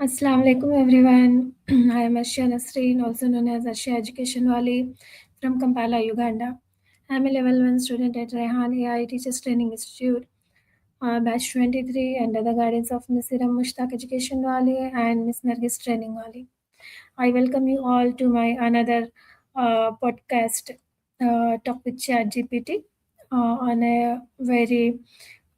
Assalamu alaikum everyone. I am Arshiya, also known as Arshiya EducationWali from Kampala, Uganda. I am a level 1 student at Rehan AI Teachers Training Institute, batch 23, under the guidance of Ms. Iram Mushtaq EducationWali and Ms. Nargis Training Wali. I welcome you all to my another podcast, Talk with ChatGPT, on a very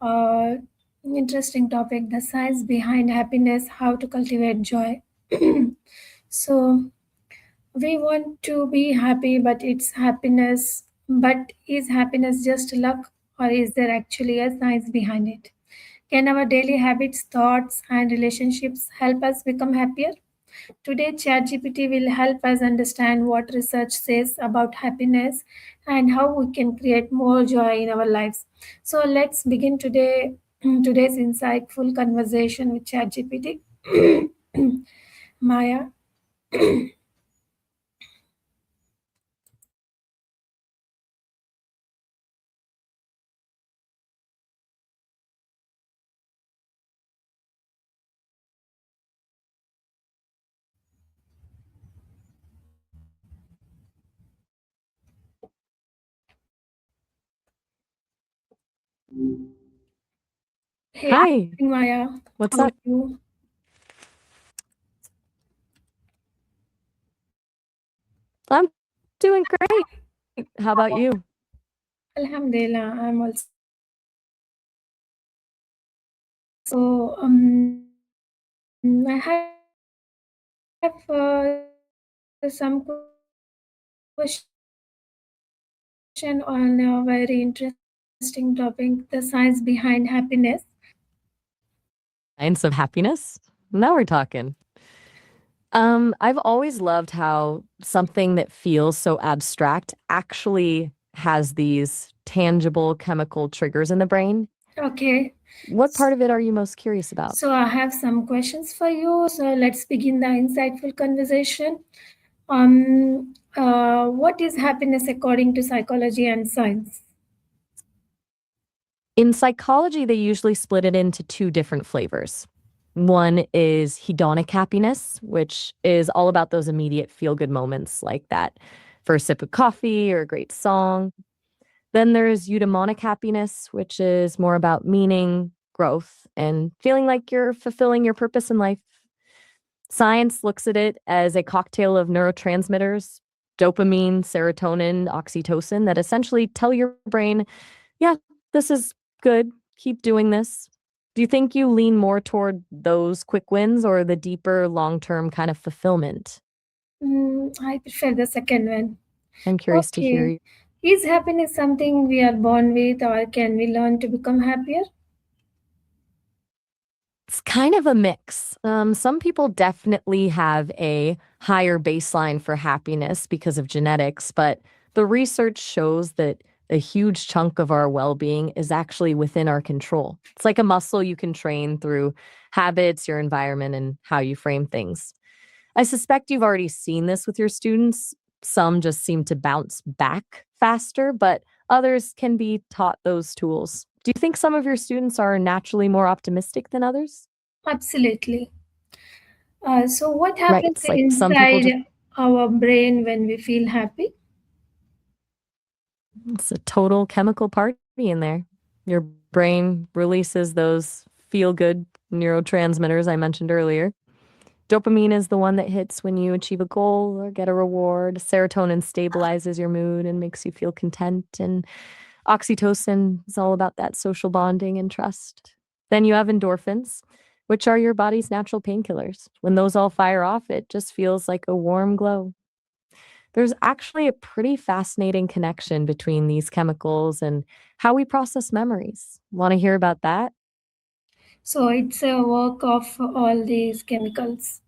uh, interesting topic, the science behind happiness, how to cultivate joy. So, we want to be happy, but it's happiness. But is happiness just luck, or is there actually a science behind it? Can our daily habits, thoughts, and relationships help us become happier? Today, ChatGPT will help us understand what research says about happiness and how we can create more joy in our lives. So, let's begin today's insightful conversation with ChatGPT. Maya. Hey, Hi, Maya. what's How are up? you? I'm doing great. How about you? Alhamdulillah, I'm also good. So, I have some question on a very interesting topic, the science behind happiness. Science of happiness? Now we're talking. I've always loved how something that feels so abstract actually has these tangible chemical triggers in the brain. Okay. What part of it are you most curious about? So I have some questions for you. So let's begin the insightful conversation. What is happiness according to psychology and science? In psychology, they usually split it into two different flavors. One is hedonic happiness, which is all about those immediate feel good moments like that first sip of coffee or a great song. Then there's eudaimonic happiness, which is more about meaning, growth, and feeling like you're fulfilling your purpose in life. Science looks at it as a cocktail of neurotransmitters, dopamine, serotonin, oxytocin, that essentially tell your brain, yeah, this is good. Keep doing this. Do you think you lean more toward those quick wins or the deeper, long term kind of fulfillment? I prefer the second one. I'm curious to hear Okay. you. Is happiness something we are born with, or can we learn to become happier? It's kind of a mix. Some people definitely have a higher baseline for happiness because of genetics, but the research shows that a huge chunk of our well being is actually within our control. It's like a muscle you can train through habits, your environment, and how you frame things. I suspect you've already seen this with your students. Some just seem to bounce back faster, but others can be taught those tools. Do you think some of your students are naturally more optimistic than others? Absolutely. So, what Right. happens It's like some people just, inside our brain when we feel happy? it's a total chemical party in there. Your brain releases those feel good neurotransmitters I mentioned earlier. Dopamine is the one that hits when you achieve a goal or get a reward. Serotonin stabilizes your mood and makes you feel content. And oxytocin is all about that social bonding and trust. Then you have endorphins, which are your body's natural painkillers. When those all fire off, it just feels like a warm glow. There's actually a pretty fascinating connection between these chemicals and how we process memories. Want to hear about that? So, it's a work of all these chemicals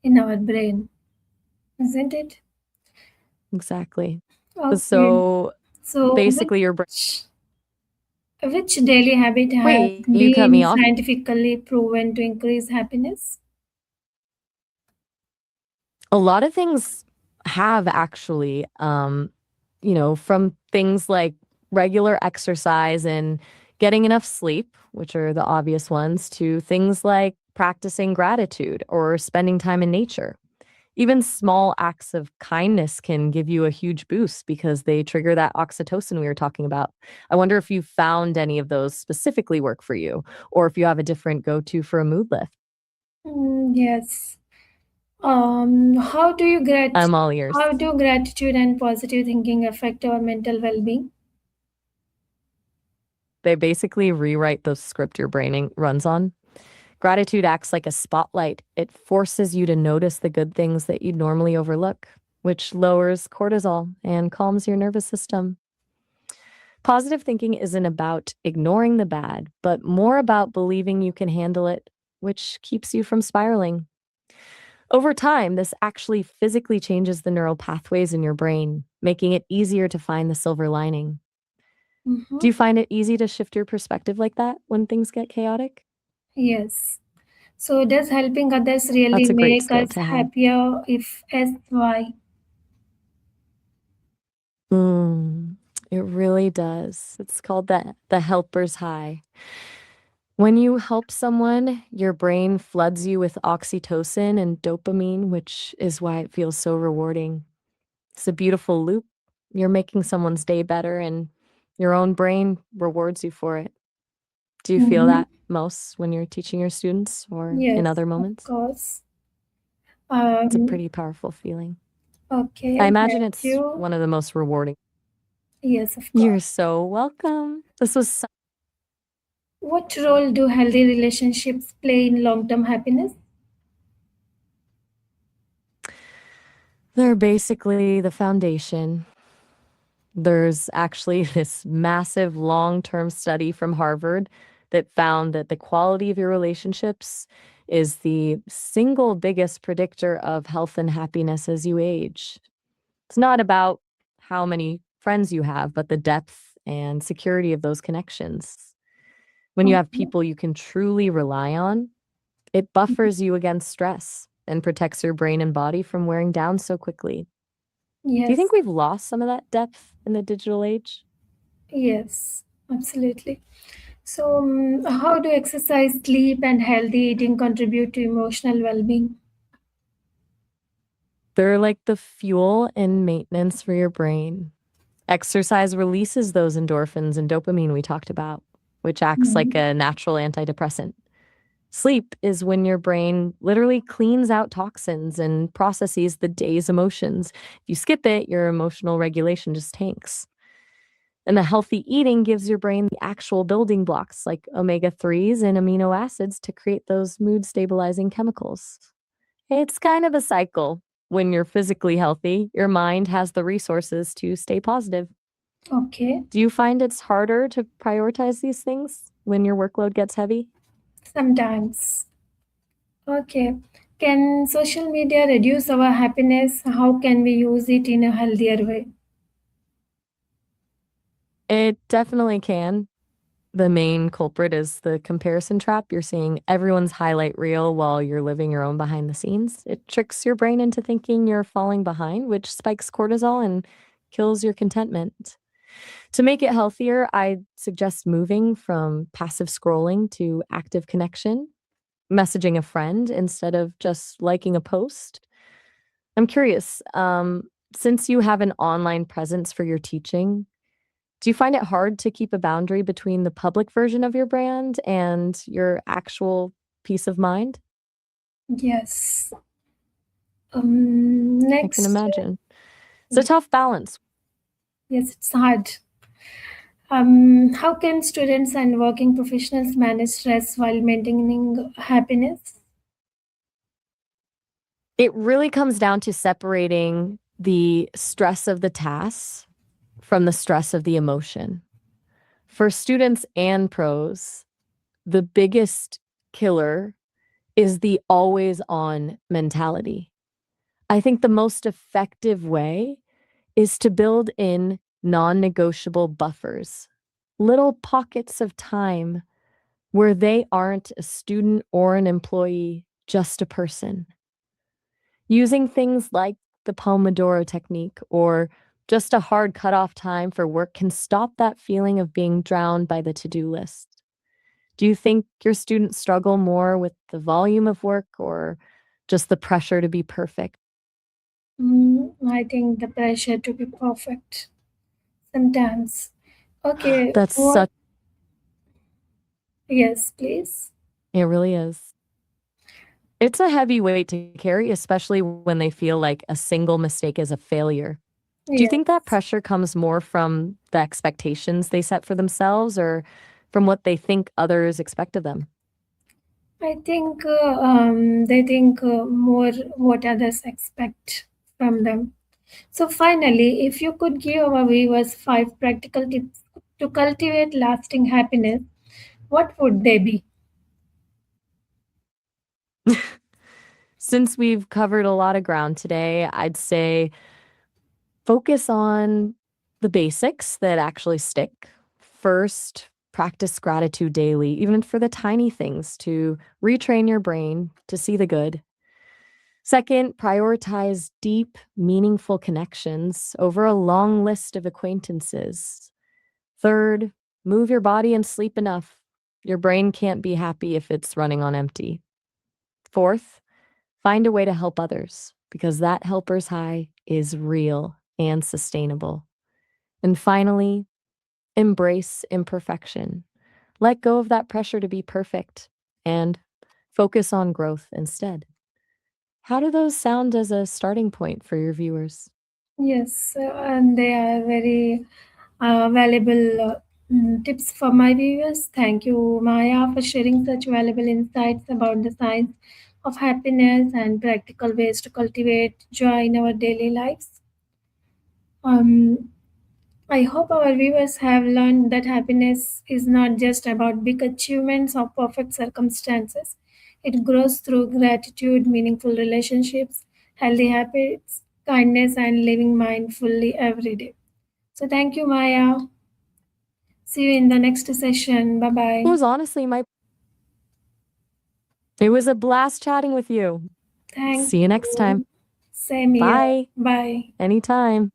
in our brain, isn't it? Exactly. Okay. So So, basically, your brain. which daily habit has Wait, you cut me been off. scientifically proven to increase happiness? A lot of things have actually, from things like regular exercise and getting enough sleep, which are the obvious ones, to things like practicing gratitude or spending time in nature. Even small acts of kindness can give you a huge boost because they trigger that oxytocin we were talking about. I wonder if you found any of those specifically work for you, or if you have a different go to for a mood lift. Yes. How do you I'm all ears. how do gratitude and positive thinking affect our mental well-being? They basically rewrite the script your brain runs on. Gratitude acts like a spotlight. It forces you to notice the good things that you'd normally overlook, which lowers cortisol and calms your nervous system. Positive thinking isn't about ignoring the bad, but more about believing you can handle it, which keeps you from spiraling. Over time, this actually physically changes the neural pathways in your brain, making it easier to find the silver lining. Mm-hmm. Do you find it easy to shift your perspective like that when things get chaotic? Yes. So does helping others really That's a great make skill us to have. happier? If yes, why? Mm, it really does. It's called the helper's high. When you help someone, your brain floods you with oxytocin and dopamine, which is why it feels so rewarding. It's a beautiful loop. You're making someone's day better, and your own brain rewards you for it. Do you feel Mm-hmm. that most when you're teaching your students or in Yes, other of moments? course. It's a Um, pretty powerful feeling. I okay, imagine thank it's you. one of the most rewarding. Yes, of You're course. so welcome. This was so What role do healthy relationships play in long-term happiness? they're basically the foundation. There's actually this massive long-term study from Harvard that found that the quality of your relationships is the single biggest predictor of health and happiness as you age. It's not about how many friends you have, but the depth and security of those connections. When you have Okay. people you can truly rely on, it buffers you against stress and protects your brain and body from wearing down so quickly. Do you Yes, think we've lost some of that depth in the digital age? yes, absolutely. So, how do exercise, sleep, and healthy eating contribute to emotional well-being? They're like the fuel and maintenance for your brain. Exercise releases those endorphins and dopamine we talked about, which acts like Mhm. a natural antidepressant. Sleep is when your brain literally cleans out toxins and processes the day's emotions. If you skip it, your emotional regulation just tanks. And the healthy eating gives your brain the actual building blocks like omega 3s and amino acids to create those mood stabilizing chemicals. It's kind of a cycle. When you're physically healthy, your mind has the resources to stay positive. Okay, Do you find it's harder to prioritize these things when your workload gets heavy? sometimes. Okay. Can social media reduce our happiness? How can we use it in a healthier way? It definitely can. The main culprit is the comparison trap. You're seeing everyone's highlight reel while you're living your own behind the scenes. It tricks your brain into thinking you're falling behind, which spikes cortisol and kills your contentment. To make it healthier, I suggest moving from passive scrolling to active connection, messaging a friend instead of just liking a post. I'm curious, since you have an online presence for your teaching, do you find it hard to keep a boundary between the public version of your brand and your actual peace of mind? Yes. I can Next. imagine. It's a tough balance. Yes, it's hard. How can students and working professionals manage stress while maintaining happiness? It really comes down to separating the stress of the tasks from the stress of the emotion. For students and pros, the biggest killer is the always on mentality. I think the most effective way is to build in non negotiable buffers, little pockets of time where they aren't a student or an employee, just a person. Using things like the Pomodoro technique or just a hard cutoff time for work can stop that feeling of being drowned by the to do list. Do you think your students struggle more with the volume of work or just the pressure to be perfect? I think the pressure to be perfect sometimes. Okay, That's what? such Yes, please. it really is. It's a heavy weight to carry, especially when they feel like a single mistake is a failure. Do you Yes. think that pressure comes more from the expectations they set for themselves or from what they think others expect of them? I think they think more what others expect from them. So, finally, if you could give our viewers five practical tips to cultivate lasting happiness, what would they be? Since we've covered a lot of ground today, I'd say focus on the basics that actually stick. First, practice gratitude daily, even for the tiny things, to retrain your brain to see the good. Second, prioritize deep, meaningful connections over a long list of acquaintances. Third, move your body and sleep enough. Your brain can't be happy if it's running on empty. Fourth, find a way to help others because that helper's high is real and sustainable. And finally, embrace imperfection. Let go of that pressure to be perfect and focus on growth instead. How do those sound as a starting point for your viewers? Yes, and they are very valuable tips for my viewers. Thank you, Maya, for sharing such valuable insights about the science of happiness and practical ways to cultivate joy in our daily lives. Um, I hope our viewers have learned that happiness is not just about big achievements or perfect circumstances. It grows through gratitude, meaningful relationships, healthy habits, kindness, and living mindfully every day. So, thank you, Maya. See you in the next session. Bye It bye. was honestly my It was a blast chatting with you. Thank See you next time. you. Same here. Bye. Bye. Anytime.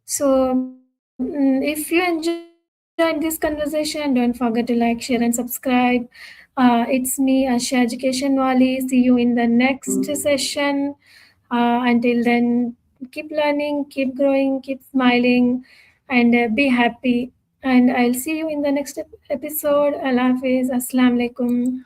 So, if you enjoyed this conversation, don't forget to like, share, and subscribe. It's me, Arshiya Education Wali. See you in the next session. Until then, keep learning, keep growing, keep smiling, and be happy. And I'll see you in the next episode. Allah Hafiz. Assalamu alaikum.